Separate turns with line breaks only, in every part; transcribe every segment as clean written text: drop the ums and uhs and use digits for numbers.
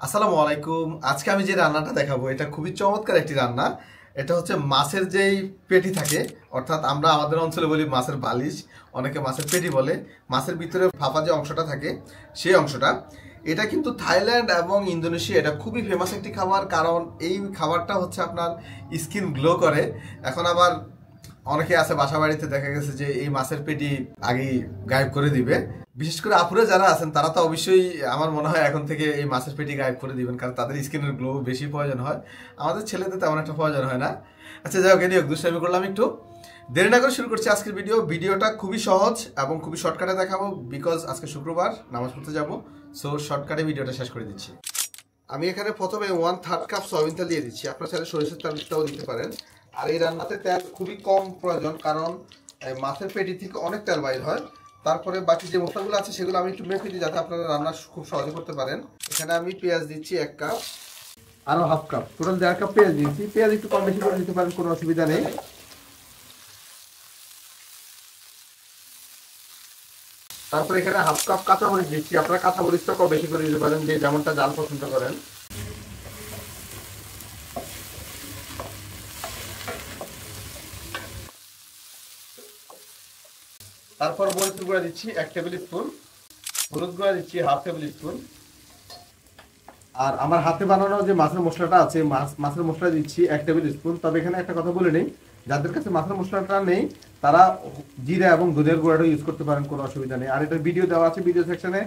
আসসালামু আলাইকুম। আজকে আমি যে রান্নাটা দেখাবো এটা খুবই চমৎকার একটি রান্না। এটা হচ্ছে মাছের যেই পেটি থাকে, অর্থাৎ আমরা আমাদের অঞ্চলে বলি মাছের বালিশ, অনেকে মাছের পেটি বলে। মাছের ভিতরে ফাঁপা যে অংশটা থাকে সেই অংশটা, এটা কিন্তু থাইল্যান্ড এবং ইন্দোনেশিয়া এটা খুবই ফেমাস একটি খাবার, কারণ এই খাবারটা হচ্ছে আপনার স্কিন গ্লো করে। এখন আবার অনেকে আছে বাসা বাড়িতে দেখা গেছে যে এই মাছের পেটি আগেই গায়েব করে দিবে। বিশেষ করে আপুরে যারা আছেন তারা তো অবশ্যই আমার মনে হয় এখন থেকে এই মাছের পেটি গায়েব করে দিবেন, কারণ তাদের স্কিনের গ্লো বেশি প্রয়োজন হয়। আমাদের ছেলেদের তেমন একটা প্রয়োজন হয় না। আচ্ছা যাই হোক, এটি দুষ্টামি করলাম একটু। দেরি না করে শুরু করছি আজকের ভিডিওটা খুবই সহজ এবং খুবই শর্টকাটে দেখাবো, বিকজ আজকে শুক্রবার নামাজ পড়তে যাবো। সো শর্টকাটে ভিডিওটা শেষ করে দিচ্ছি। আমি এখানে প্রথমে 1/3 কাপ সয়াবিন তেল দিয়ে দিচ্ছি। আপনার চাইলে সরিষার তেলটাও দিতে পারেন। আর এই রান্নাতে তেল খুবই কম প্রয়োজন, কারণ মাছের পেটি থেকে অনেক তেল বাইর হয়। তারপরে বাকি যে মশলাগুলো আছে সেগুলো আমি একটু মেখে দিই যাতে আপনারা রান্না খুব সহজে করতে পারেন। এখানে আমি পেঁয়াজ দিচ্ছি 1 কাপ, আরও 1/2 কাপ, টোটাল 1.5 কাপ পেঁয়াজ দিচ্ছি। পেঁয়াজ একটু কম বেশি করে দিতে পারেন, কোনো অসুবিধা নেই। তারপরে এখানে 1/2 কাপ কাঁচামরিচ দিচ্ছি। আপনারা কাঁচামরিচটা কম বেশি করে দিতে পারেন, যে যেমনটা জাল পছন্দ করেন। তারপর মরিচের গুঁড়া দিচ্ছি 1 টেবিল স্পুন, হলুদ গুঁড়া দিচ্ছি 1/2 টেবিল স্পুন। আর আমার হাতে বানানো যে মাছের মশলাটা আছে, মাছের মশলা দিচ্ছি 1 টেবিল স্পুন। তবে এখানে একটা কথা বলে নেই, যাদের কাছে মাছের মশলাটা নেই তারা জিরা এবং ধনিয়ার গুঁড়াটা ইউজ করতে পারেন, কোনো অসুবিধা নেই। আর এটার ভিডিও দেওয়া আছে ভিডিও সেকশনে।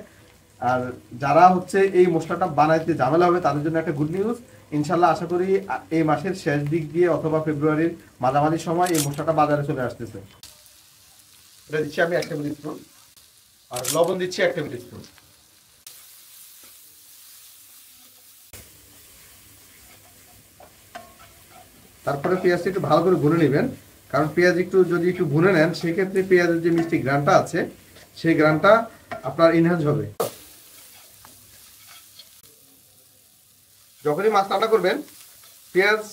আর যারা হচ্ছে এই মশলাটা বানাইতে ঝামেলা হবে তাদের জন্য একটা গুড নিউজ। ইনশাল্লাহ আশা করি এই মাসের শেষ দিক দিয়ে অথবা ফেব্রুয়ারির মাঝামাঝি সময় এই মশলাটা বাজারে চলে আসতেছে। এটা দিচ্ছি আমি 1 টেবিল স্পুন। আর লবণ দিচ্ছি 1 টেবিল স্পুন। তারপরে পেঁয়াজটা একটু ভালো করে ভুনে নেবেন, কারণ পেঁয়াজ যদি একটু ভুনে নেন সেক্ষেত্রে পেঁয়াজের যে মিষ্টি গ্রানটা আছে সেই গ্রানটা আপনার ইনহ্যান্স হবে। যখনই মাছ রান্না করবেন পেঁয়াজ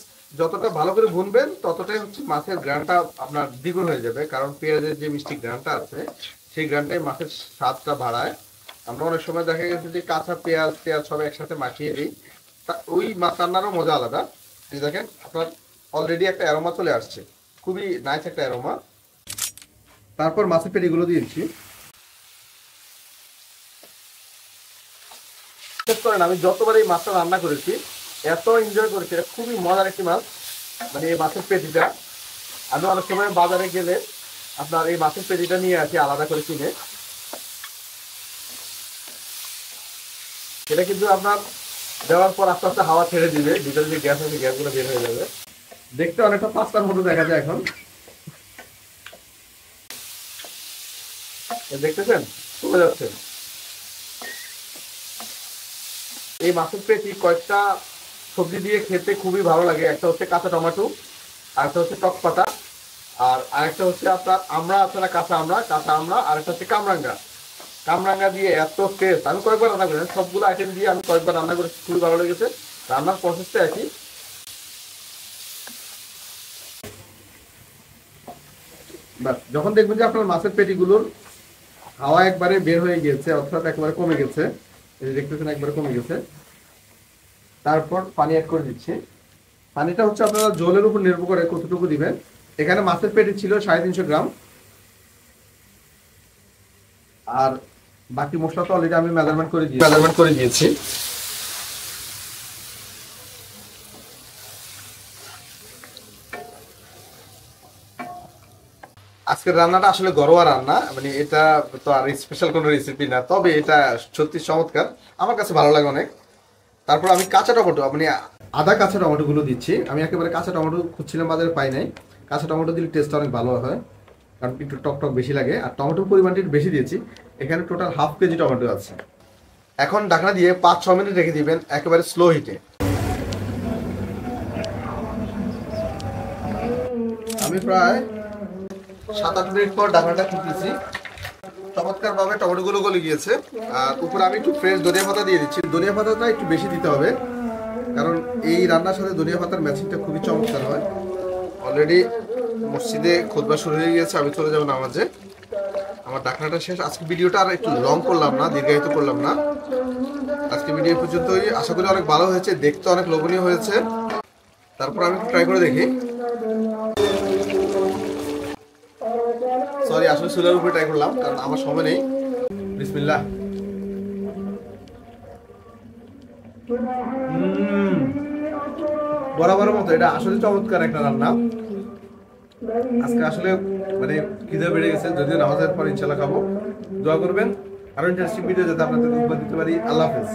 যতটা ভালো করে ভুনবেন ততটাই হচ্ছে মাছের গ্রানটা আপনার দ্বিগুণ হয়ে যাবে, কারণ পেঁয়াজের যে মিষ্টি গ্রানটা আছে সেই গ্রানটাই মাছের স্বাদটা বাড়ায়। আমরা অনেক সময় দেখা গেছে যে কাঁচা পেঁয়াজ সব একসাথে মাখিয়ে দিই, ওই মাছ রান্নারও মজা আলাদা। দেখেন আপনার অলরেডি একটা অ্যারোমা চলে আসছে, খুবই নাইস একটা অ্যারোমা। তারপর মাছের পেটিগুলো দিয়েছি। বিশেষ করেন আমি যতবার এই মাছটা রান্না করেছি এত এনজয় করেছি, এটা খুবই মজার একটি মাছ। মানে এই মাছের পেটিটা আমি অনেক সময় বাজারে গেলে আপনার এই মাছের পেটিটা নিয়ে আসি আলাদা করে কিনে। এটা কিন্তু আপনার দেওয়ার পর আস্তে আস্তে হাওয়া ছেড়ে দিবে, ভিতরে যে গ্যাস আছে গ্যাসগুলো বের হয়ে যাবে। দেখতে অনেকটা পাস্তার মতো দেখা যায়। এখন দেখতেছেন চলে যাচ্ছে। এই মাছের পেটি কয়েকটা সবজি দিয়ে খেতে খুবই ভালো লাগে। একটা হচ্ছে কাঁচা টমেটো, আরেকটা হচ্ছে টক পাতা, আর আরেকটা হচ্ছে আপনার আমরা আছে না কাঁচা আমরা, আরেকটা হচ্ছে কামরাঙ্গা দিয়ে এত টেস্ট। আমি কয়েকবার রান্না করি, সবগুলো আইটেম দিয়ে আমি কয়েকবার রান্না করেছি, খুবই ভালো লেগেছে। রান্নার প্রসেসটা একই। যখন দেখবেন যে আপনার মাছের পেটিগুলোর হাওয়া একবারে বের হয়ে গিয়েছে, অর্থাৎ একবারে কমে গেছে, দেখতেছেন একবারে কমে গেছে, তারপর পানি অ্যাড করে দিচ্ছি। পানিটা হচ্ছে আপনারা জলের উপর নির্ভর করে কতটুকু দিবেন। এখানে মাছের পেটি ছিল 350 গ্রাম, আর বাকি মশলা তো অলরেডি আমি মেজারমেন্ট করে দিয়েছি। আজকের রান্নাটা আসলে ঘরোয়া রান্না, মানে এটা তো আর স্পেশাল কোনো রেসিপি না, তবে এটা সত্যি চমৎকার, আমার কাছে ভালো লাগে অনেক। তারপর আমি কাঁচা টমেটো, মানে আদা কাঁচা টমেটোগুলো দিচ্ছি। আমি একেবারে কাঁচা টমেটো খুঁজছিলাম, বাজারে পাই নাই। কাঁচা টমেটো দিলে টেস্ট অনেক ভালো হয়, কারণ একটু টক বেশি লাগে। আর টমেটোর পরিমাণটা একটু বেশি দিয়েছি, এখানে টোটাল 1/2 কেজি টমেটো আছে। এখন ঢাকনা দিয়ে 5-6 মিনিট রেখে দিবেন একেবারে স্লো হিটে। আমি প্রায় 7-8 মিনিট পর ঢাকনাটা খুলতেছি। চমৎকার ভাবে টমেটোগুলো গলে গিয়েছে। আর উপরে আমি একটু ফ্রেশ ধনিয়া পাতা দিয়ে দিচ্ছি। ধনিয়া পাতাটা একটু বেশি দিতে হবে, কারণ এই রান্নার সাথে ধনিয়া পাতার ম্যাচিংটা খুবই চমৎকার হয়। অলরেডি মসজিদে খুতবা শুরু হয়ে গিয়েছে, আমি চলে যাবো নামাজে। আমার ঢাকনাটা শেষ। আজকে ভিডিওটা আর একটু লং করলাম না, দীর্ঘায়িত করলাম না। আজকে ভিডিও পর্যন্তই। আশা করি অনেক ভালো হয়েছে, দেখতে অনেক লোভনীয় হয়েছে। তারপর আমি ট্রাই করে দেখি। সরি, আসলে চুলার উপরে ট্রাই করলাম কারণ আমার সময় নেই। বিসমিল্লাহ। বরাবরের মতো এটা আসলে চমৎকার একটা রান্না। আজকে আসলে মানে খিদে বেড়ে গেছে, যদিও নামাজের পর ইনশাল্লাহ খাবো। দোয়া করবেন আরো ইন্টারেস্টিং ভিডিও যাতে আপনাদের উপহার দিতে পারি। আল্লাহ হাফেজ।